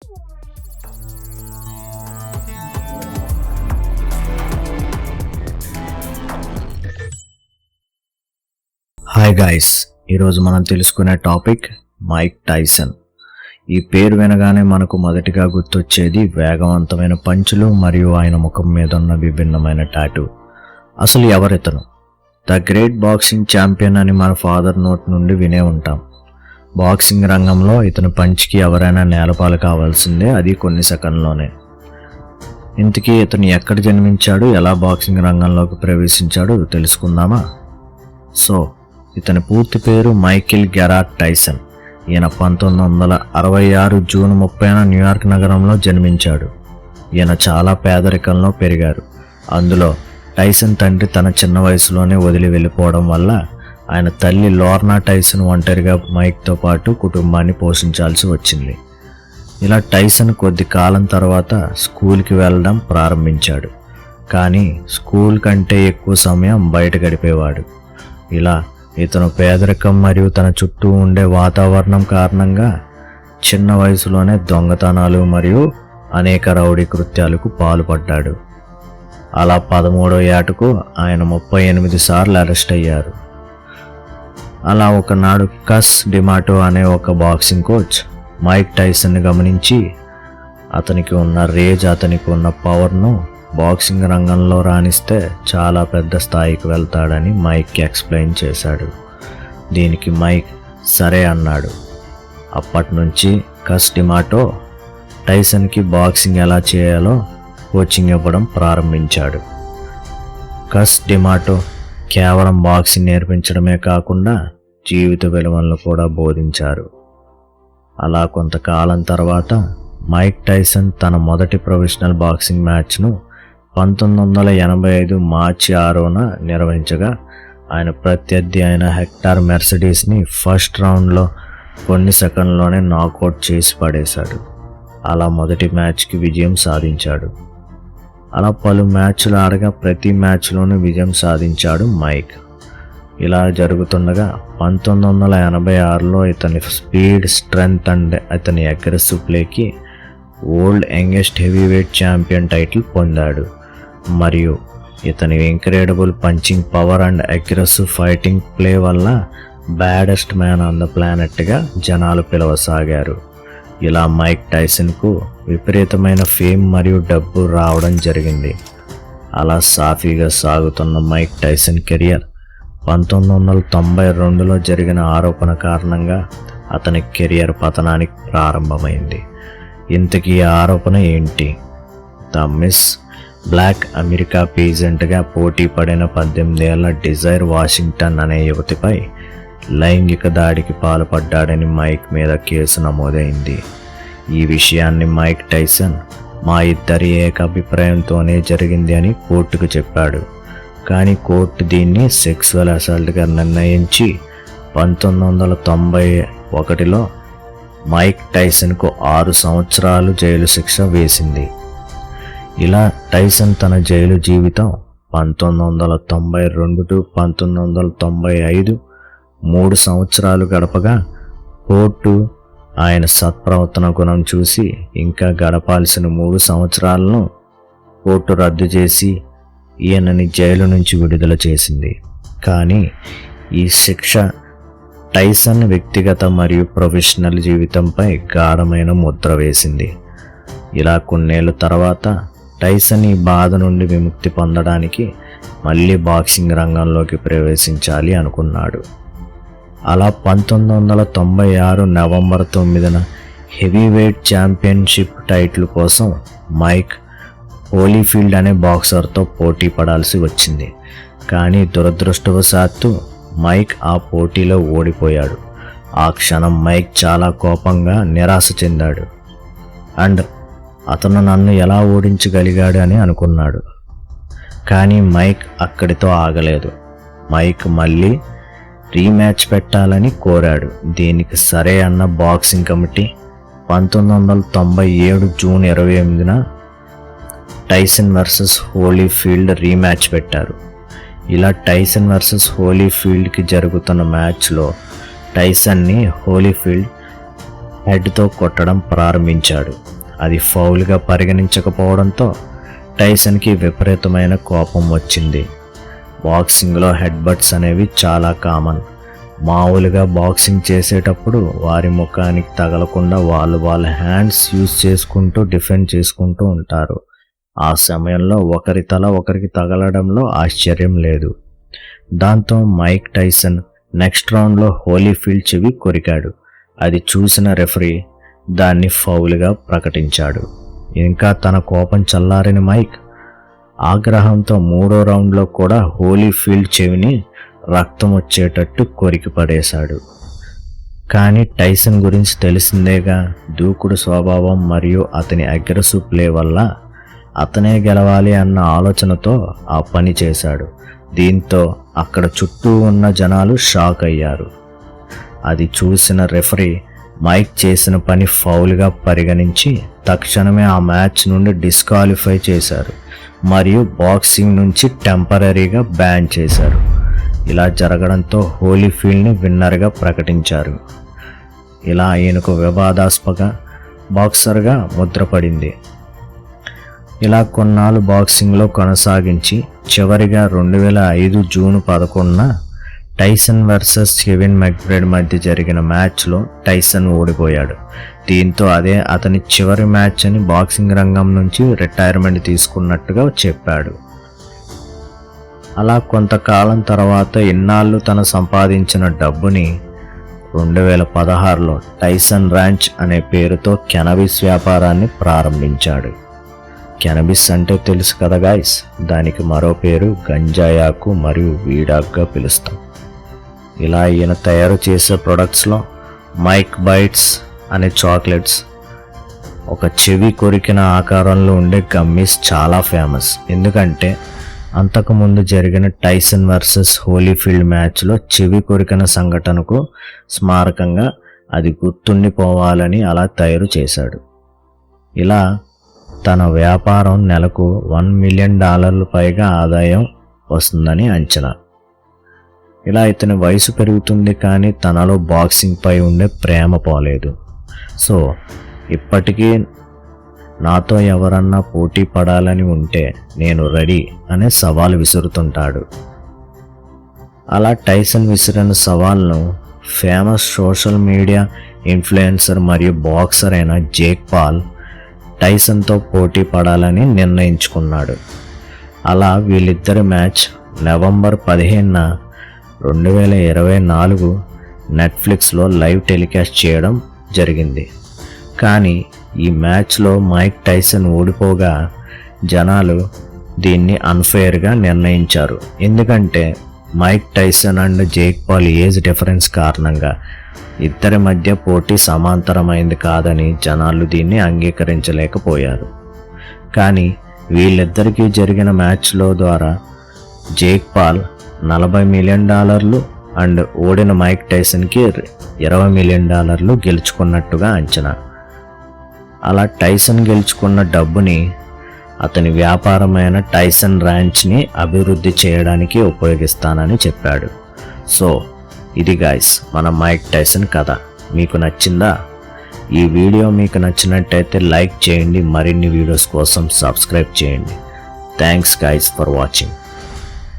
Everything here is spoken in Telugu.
హాయ్ గైస్, ఈరోజు మనం తెలుసుకునే టాపిక్ మైక్ టైసన్. ఈ పేరు వినగానే మనకు మొదటిగా గుర్తొచ్చేది వేగవంతమైన పంచులు మరియు ఆయన ముఖం మీద ఉన్న విభిన్నమైన టాటూ. అసలు ఎవరితను? ద గ్రేట్ బాక్సింగ్ ఛాంపియన్ అని మన ఫాదర్ నోట్ నుండి వినే ఉంటాం. బాక్సింగ్ రంగంలో ఇతని పంచ్కి ఎవరైనా నేలపాలు కావాల్సిందే, అది కొన్ని సెకండ్లోనే. ఇంతకీ ఇతను ఎక్కడ జన్మించాడు, ఎలా బాక్సింగ్ రంగంలోకి ప్రవేశించాడు తెలుసుకుందామా? సో ఇతని పూర్తి పేరు మైకేల్ గెరార్డ్ టైసన్. ఈయన 1966 జూన్ 30న న్యూయార్క్ నగరంలో జన్మించాడు. ఈయన చాలా పేదరికంలో పెరిగారు. అందులో టైసన్ తండ్రి తన చిన్న వయసులోనే వదిలి వెళ్ళిపోవడం వల్ల ఆయన తల్లి లోర్నా టైసన్ ఒంటరిగా మైక్తో పాటు కుటుంబాన్ని పోషించాల్సి వచ్చింది. ఇలా టైసన్ కొద్ది కాలం తర్వాత స్కూల్కి వెళ్ళడం ప్రారంభించాడు. కానీ స్కూల్ కంటే ఎక్కువ సమయం బయట గడిపేవాడు. ఇలా ఇతను పేదరికం మరియు తన చుట్టూ ఉండే వాతావరణం కారణంగా చిన్న వయసులోనే దొంగతనాలు మరియు అనేక రౌడీ కృత్యాలకు పాల్పడ్డాడు. అలా 13వ ఏటకు ఆయన 38 సార్లు అరెస్ట్ అయ్యారు. అలా ఒకనాడు కస్ డిమాటో అనే ఒక బాక్సింగ్ కోచ్ మైక్ టైసన్ని గమనించి అతనికి ఉన్న రేజ్, అతనికి ఉన్న పవర్ను బాక్సింగ్ రంగంలో రాణిస్తే చాలా పెద్ద స్థాయికి వెళ్తాడని మైక్కి ఎక్స్ప్లెయిన్ చేశాడు. దీనికి మైక్ సరే అన్నాడు. అప్పటి నుంచి కస్ డిమాటో టైసన్కి బాక్సింగ్ ఎలా చేయాలో కోచింగ్ ఇవ్వడం ప్రారంభించాడు. కస్ డిమాటో కేవలం బాక్సింగ్ నేర్పించడమే కాకుండా జీవిత విలువలను కూడా బోధించారు. అలా కొంతకాలం తర్వాత మైక్ టైసన్ తన మొదటి ప్రొఫెషనల్ బాక్సింగ్ మ్యాచ్ను 1985 మార్చి 6న నిర్వహించగా ఆయన ప్రత్యర్థి అయిన హెక్టర్ మెర్సిడీస్ని ఫస్ట్ రౌండ్లో కొన్ని సెకండ్లోనే నాకౌట్ చేసి పడేశాడు. అలా మొదటి మ్యాచ్కి విజయం సాధించాడు. అలా పలు మ్యాచ్లు ఆడగా ప్రతి మ్యాచ్లోనూ విజయం సాధించాడు మైక్. ఇలా జరుగుతుండగా 1986లో ఇతని స్పీడ్, స్ట్రెంగ్త్ అండ్ ఇతని అగ్రెసివ్ ప్లేకి world youngest heavyweight champion title పొందాడు. మరియు ఇతని incredible punching power and aggressive fighting play వల్ల బ్యాడెస్ట్ మ్యాన్ ఆన్ ద ప్లానెట్గా జనాలు పిలవసాగారు. ఇలా మైక్ టైసన్కు విపరీతమైన ఫేమ్ మరియు డబ్బు రావడం జరిగింది. అలా సాఫీగా సాగుతున్న మైక్ టైసన్ కెరియర్ 1992లో జరిగిన ఆరోపణ కారణంగా అతని కెరియర్ పతనానికి ప్రారంభమైంది. ఇంతకీ ఆరోపణ ఏంటి? ద మిస్ బ్లాక్ అమెరికా పేజెంట్గా పోటీ పడిన 18 ఏళ్ల డిజైర్ వాషింగ్టన్ అనే యువతిపై లైంగిక దాడికి పాల్పడ్డాడని మైక్ మీద కేసు నమోదైంది. ఈ విషయాన్ని మైక్ టైసన్ మా ఇద్దరి ఏకాభిప్రాయంతోనే జరిగింది అని కోర్టుకు చెప్పాడు. కానీ కోర్టు దీన్ని సెక్సువల్ అసాల్ట్గా నిర్ణయించి 1991లో మైక్ టైసన్కు 6 సంవత్సరాలు జైలు శిక్ష వేసింది. ఇలా టైసన్ తన జైలు జీవితం 1992 to 1995 3 సంవత్సరాలు గడపగా కోర్టు ఆయన సత్ప్రవర్తన గుణం చూసి ఇంకా గడపాల్సిన 3 సంవత్సరాలను కోర్టు రద్దు చేసి ఈయనని జైలు నుంచి విడుదల చేసింది. కానీ ఈ శిక్ష టైసన్ వ్యక్తిగత మరియు ప్రొఫెషనల్ జీవితంపై గాఢమైన ముద్ర వేసింది. ఇలా కొన్నేళ్ల తర్వాత టైసన్ ఈ బాధ నుండి విముక్తి పొందడానికి మళ్ళీ బాక్సింగ్ రంగంలోకి ప్రవేశించాలి అనుకున్నాడు. అలా 1996 నవంబర్ 9న హెవీవెయిట్ ఛాంపియన్షిప్ టైటిల్ కోసం మైక్ హోలీఫీల్డ్ అనే బాక్సర్తో పోటీ పడాల్సి వచ్చింది. కానీ దురదృష్టవశాత్తు మైక్ ఆ పోటీలో ఓడిపోయాడు. ఆ క్షణం మైక్ చాలా కోపంగా నిరాశ చెందాడు. అండ్ అతను నన్ను ఎలా ఓడించగలిగాడు అని అనుకున్నాడు. కానీ మైక్ అక్కడితో ఆగలేదు. మైక్ మళ్ళీ రీమ్యాచ్ పెట్టాలని కోరాడు. దీనికి సరే అన్న బాక్సింగ్ కమిటీ 1997 జూన్ 28న టైసన్ వర్సెస్ హోలీఫీల్డ్ రీమ్యాచ్ పెట్టారు. ఇలా టైసన్ వర్సెస్ హోలీఫీల్డ్కి జరుగుతున్న మ్యాచ్లో టైసన్ని హోలీఫీల్డ్ హెడ్తో కొట్టడం ప్రారంభించాడు. అది ఫౌల్గా పరిగణించకపోవడంతో టైసన్కి విపరీతమైన కోపం వచ్చింది. బాక్సింగ్లో హెడ్ బట్స్ అనేవి చాలా కామన్. మామూలుగా బాక్సింగ్ చేసేటప్పుడు వారి ముఖానికి తగలకుండా వాళ్ళ హ్యాండ్స్ యూజ్ చేసుకుంటూ డిఫెండ్ చేసుకుంటూ ఉంటారు. ఆ సమయంలో ఒకరి తల ఒకరికి తగలడంలో ఆశ్చర్యం లేదు. దాంతో మైక్ టైసన్ నెక్స్ట్ రౌండ్లో హోలీఫీల్డ్ చెవి కొరికాడు. అది చూసిన రెఫరీ దాన్ని ఫౌల్గా ప్రకటించాడు. ఇంకా తన కోపం చల్లారని మైక్ ఆగ్రహంతో మూడో రౌండ్లో కూడా హోలీఫీల్డ్ చెవిని రక్తం వచ్చేటట్టు కొరికి పడేశాడు. కానీ టైసన్ గురించి తెలిసిందేగా, దూకుడు స్వభావం మరియు అతని అగ్రెసివ్ ప్లే వల్ల అతనే గెలవాలి అన్న ఆలోచనతో ఆ పని చేశాడు. దీంతో అక్కడ చుట్టూ ఉన్న జనాలు షాక్ అయ్యారు. అది చూసిన రెఫరీ మైక్ చేసిన పని ఫౌల్గా పరిగణించి తక్షణమే ఆ మ్యాచ్ నుండి డిస్క్వాలిఫై చేశారు మరియు బాక్సింగ్ నుంచి టెంపరీగా బ్యాన్ చేశారు. ఇలా జరగడంతో హోలీఫీల్డ్ని విన్నర్గా ప్రకటించారు. ఇలా ఈయనకు వివాదాస్పద బాక్సర్గా ముద్రపడింది. ఇలా కొన్నాళ్ళు బాక్సింగ్లో కొనసాగించి చివరిగా 2005 జూన్ 11న టైసన్ వర్సెస్ కెవిన్ మెక్గ్రెగర్ మధ్య జరిగిన మ్యాచ్లో టైసన్ ఓడిపోయాడు. దీంతో అదే అతని చివరి మ్యాచ్ అని బాక్సింగ్ రంగం నుంచి రిటైర్మెంట్ తీసుకున్నట్టుగా చెప్పాడు. అలా కొంతకాలం తర్వాత ఇన్నాళ్ళు తను సంపాదించిన డబ్బుని 2016లో టైసన్ ర్యాంచ్ అనే పేరుతో కెనబిస్ వ్యాపారాన్ని ప్రారంభించాడు. కెనబిస్ అంటే తెలుసు కదా గాయ్స్, దానికి మరో పేరు గంజాయాకు మరియు వీడాక్గా పిలుస్తాం. ఇలా ఈయన తయారు చేసే ప్రొడక్ట్స్లో మైక్ బైట్స్ అనే చాక్లెట్స్, ఒక చెవి కొరికిన ఆకారంలో ఉండే గమ్మీస్ చాలా ఫేమస్. ఎందుకంటే అంతకుముందు జరిగిన టైసన్ వర్సెస్ హోలీఫీల్డ్ మ్యాచ్లో చెవి కొరికిన సంఘటనకు స్మారకంగా అది గుర్తుండిపోవాలని అలా తయారు చేశాడు. ఇలా తన వ్యాపారం నెలకు $1 మిలియన్ పైగా ఆదాయం వస్తుందని అంచనా. ఇలా ఇతని వయసు పెరుగుతుంది కానీ తనలో బాక్సింగ్ పై ఉండే ప్రేమ పోలేదు. సో ఇప్పటికీ నాతో ఎవరన్నా పోటీ పడాలని ఉంటే నేను రెడీ అనే సవాల్ విసురుతుంటాడు. అలా టైసన్ విసిరిన సవాల్ను ఫేమస్ సోషల్ మీడియా ఇన్ఫ్లుయెన్సర్ మరియు బాక్సర్ అయిన జేక్ పాల్ టైసన్తో పోటీ పడాలని నిర్ణయించుకున్నాడు. అలా వీళ్ళిద్దరి మ్యాచ్ నవంబర్ 15న 2024 నెట్ఫ్లిక్స్లో లైవ్ టెలికాస్ట్ చేయడం జరిగింది. కానీ ఈ మ్యాచ్లో మైక్ టైసన్ ఓడిపోగా జనాలు దీన్ని అన్ఫెయిర్గా నిర్ణయించారు. ఎందుకంటే Mike Tyson and Jake Paul age difference కారణంగా ఇద్దరి మధ్య పోటీ సమాంతరమైంది కాదని జనాలు దీన్ని అంగీకరించలేకపోయారు. కానీ వీళ్ళిద్దరికీ జరిగిన మ్యాచ్లో ద్వారా జేక్ పాల్ $40 మిలియన్ అండ్ ఓడిన మైక్ టైసన్కి $20 మిలియన్ గెలుచుకున్నట్టుగా అంచనా. అలా టైసన్ గెలుచుకున్న డబ్బుని అతని వ్యాపారమైన టైసన్ ర్యాంచ్ని అభివృద్ధి చేయడానికి ఉపయోగిస్తానని చెప్పాడు. సో ఇది గాయ్స్ మన మైక్ టైసన్ కథ. మీకు నచ్చిందా? ఈ వీడియో మీకు నచ్చినట్టయితే లైక్ చేయండి. మరిన్ని వీడియోస్ కోసం సబ్స్క్రైబ్ చేయండి. Thanks guys for watching.